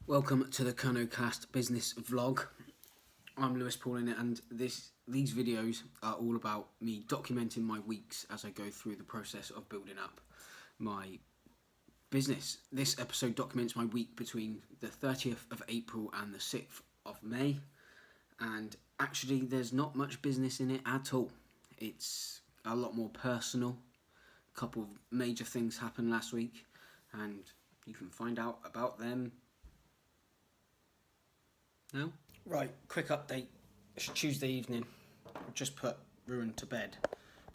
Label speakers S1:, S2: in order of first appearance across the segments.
S1: Welcome to the Kernow Kast business vlog. I'm Lewis Paulin, and these videos are all about me documenting my weeks as I go through the process of building up my business. This episode documents my week between the 30th of April and the 6th of May, and actually there's not much business in it at all. It's a lot more personal. A couple of major things happened last week, and you can find out about them now. Right, quick update. It's Tuesday evening. I've just put Ruin to bed.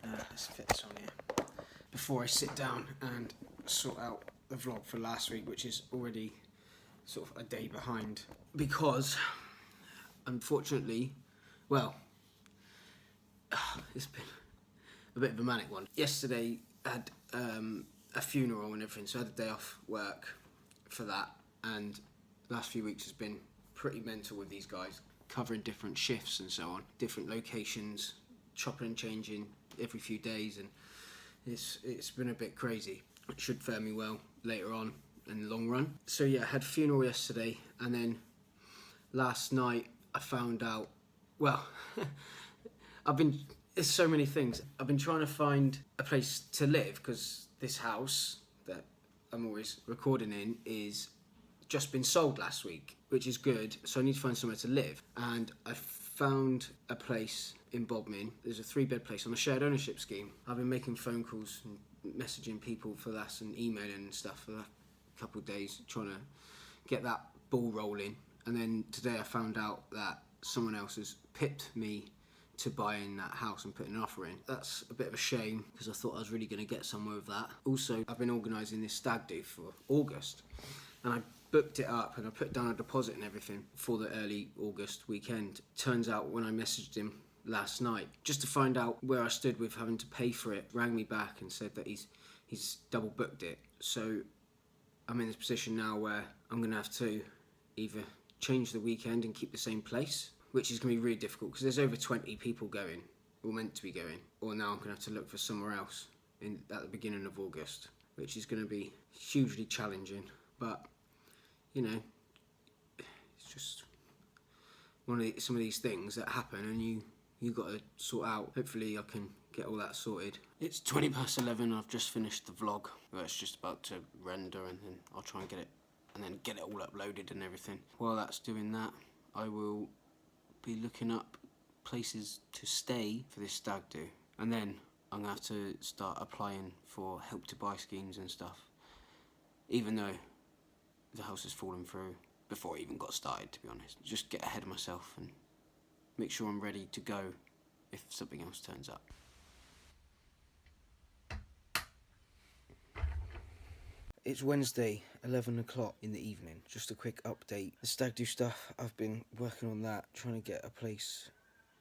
S1: Let's fit this on here. Before I sit down and sort out the vlog for last week, which is already sort of a day behind. Because, unfortunately, well, it's been a bit of a manic one. Yesterday I had a funeral and everything, so I had a day off work for that. And the last few weeks has been pretty mental with these guys, covering different shifts and so on, different locations, chopping and changing every few days, and it's been a bit crazy. It should fare me well later on in the long run. So yeah, I had a funeral yesterday, and then last night I found out, well, there's so many things. I've been trying to find a place to live, because this house that I'm always recording in is just been sold last week, which is good, so I need to find somewhere to live. And I found a place in Bodmin. There's a 3-bed place on a shared ownership scheme. I've been making phone calls and messaging people for that and emailing and stuff for a couple of days, trying to get that ball rolling. And then today I found out that someone else has pipped me to buying that house and putting an offer in. That's a bit of a shame, because I thought I was really going to get somewhere with that. Also, I've been organising this stag do for August, and I booked it up and I put down a deposit and everything for the early August weekend. Turns out when I messaged him last night, just to find out where I stood with having to pay for it, rang me back and said that he's double booked it. So I'm in this position now where I'm going to have to either change the weekend and keep the same place, which is going to be really difficult because there's over 20 people going, or meant to be going, or now I'm going to have to look for somewhere else at the beginning of August, which is going to be hugely challenging. But you know, it's just some of these things that happen, and you got to sort out. Hopefully I can get all that sorted. It's 11:20. I've just finished the vlog. Well, it's just about to render, and then I'll try and get it all uploaded and everything. While that's doing that, I will be looking up places to stay for this stag do, and then I'm gonna have to start applying for Help to Buy schemes and stuff, even though the house has fallen through before I even got started, to be honest. Just get ahead of myself and make sure I'm ready to go if something else turns up. It's Wednesday, 11 o'clock in the evening. Just a quick update. The stag do stuff, I've been working on that, trying to get a place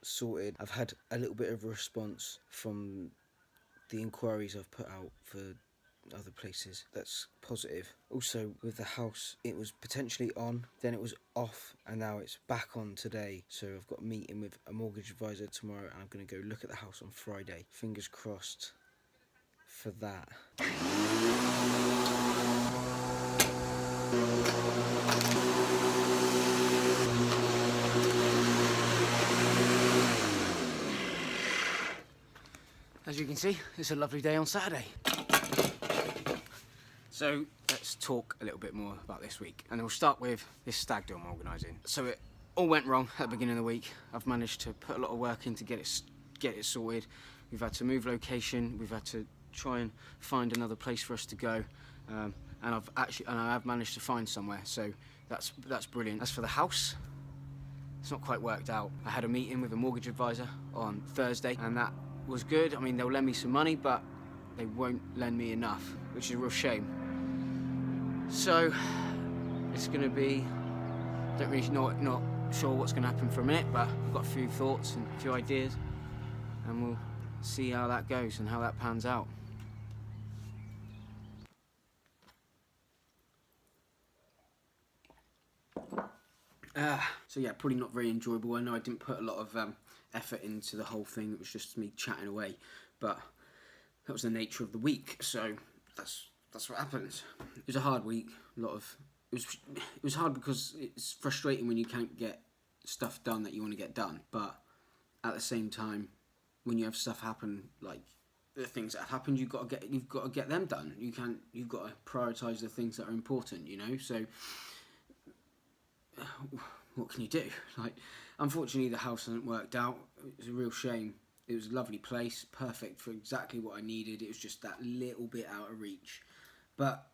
S1: sorted. I've had a little bit of a response from the inquiries I've put out for other places. That's positive. Also, with the house, it was potentially on, then it was off, and now it's back on today. So I've got a meeting with a mortgage advisor tomorrow, and I'm going to go look at the house on Friday. Fingers crossed for that. As you can see, it's a lovely day on Saturday. So let's talk a little bit more about this week, and we'll start with this stag do I'm organising. So it all went wrong at the beginning of the week. I've managed to put a lot of work in to get it sorted. We've had to move location. We've had to try and find another place for us to go, and I have managed to find somewhere. So that's brilliant. As for the house, it's not quite worked out. I had a meeting with a mortgage advisor on Thursday, and that was good. I mean, they'll lend me some money, but they won't lend me enough, which is a real shame. So it's going to be, not sure what's going to happen for a minute, but I've got a few thoughts and a few ideas, and we'll see how that goes and how that pans out. So yeah, probably not very enjoyable. I know I didn't put a lot of effort into the whole thing. It was just me chatting away, but that was the nature of the week, so that's what happens. It was a hard week, a lot of it was hard because it's frustrating when you can't get stuff done that you want to get done, but at the same time, when you have stuff happen, like the things that have happened, you've got to get them done. You've got to prioritize the things that are important, you know. So what can you do? Like, unfortunately, the house hasn't worked out. It was a real shame. It was a lovely place, perfect for exactly what I needed. It was just that little bit out of reach, but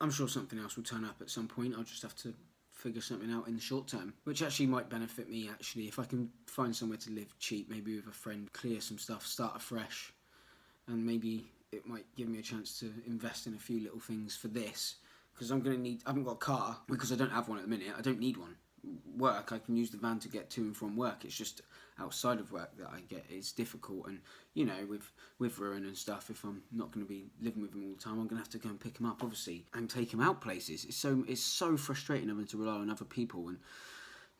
S1: I'm sure something else will turn up at some point. I'll just have to figure something out in the short term, which actually might benefit me. Actually, if I can find somewhere to live cheap, maybe with a friend, clear some stuff, start afresh, and maybe it might give me a chance to invest in a few little things for this, because I'm going to need. I haven't got a car because I don't have one at the minute. I don't need one. Work, I can use the van to get to and from work. It's just outside of work that I get it's difficult, and you know, with Ruin and stuff, if I'm not going to be living with him all the time, I'm going to have to go and pick him up, obviously, and take him out places. It's so frustrating having to rely on other people, and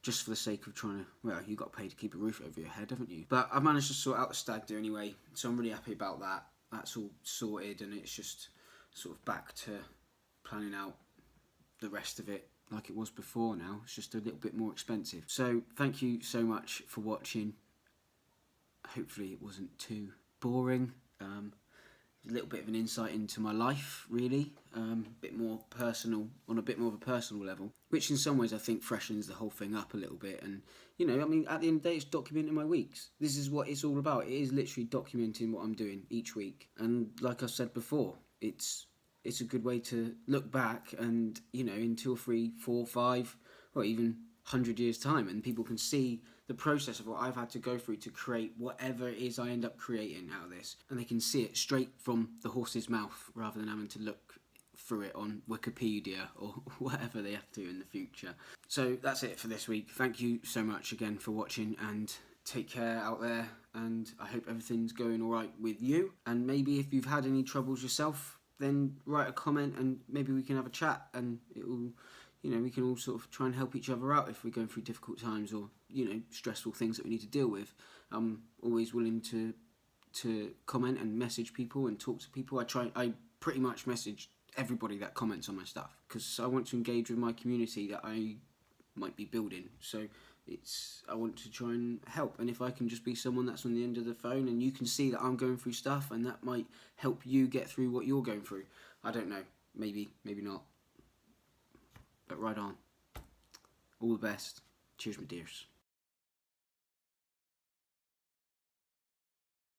S1: just for the sake of trying to, well, you got paid to keep a roof over your head, haven't you? But I've managed to sort out the stag do anyway, so I'm really happy about that. That's all sorted, and it's just sort of back to planning out the rest of it like it was before now. It's just a little bit more expensive. So thank you so much for watching. Hopefully it wasn't too boring. A little bit of an insight into my life, really. A bit more personal, on a bit more of a personal level, which in some ways I think freshens the whole thing up a little bit. And, you know, I mean, at the end of the day, it's documenting my weeks. This is what it's all about. It is literally documenting what I'm doing each week. And like I said before, it's a good way to look back and, you know, in 2 or 3, 4, 5, or even 100 years' time, and people can see the process of what I've had to go through to create whatever it is I end up creating out of this. And they can see it straight from the horse's mouth rather than having to look through it on Wikipedia or whatever they have to in the future. So that's it for this week. Thank you so much again for watching, and take care out there, and I hope everything's going all right with you. And maybe if you've had any troubles yourself, then write a comment and maybe we can have a chat, and it will, you know, we can all sort of try and help each other out if we're going through difficult times or, you know, stressful things that we need to deal with. I'm always willing to comment and message people and talk to people. I pretty much message everybody that comments on my stuff because I want to engage with my community that I might be building. So I want to try and help, and if I can just be someone that's on the end of the phone and you can see that I'm going through stuff and that might help you get through what you're going through, I don't know, maybe not, but right on. All the best. Cheers, my dears.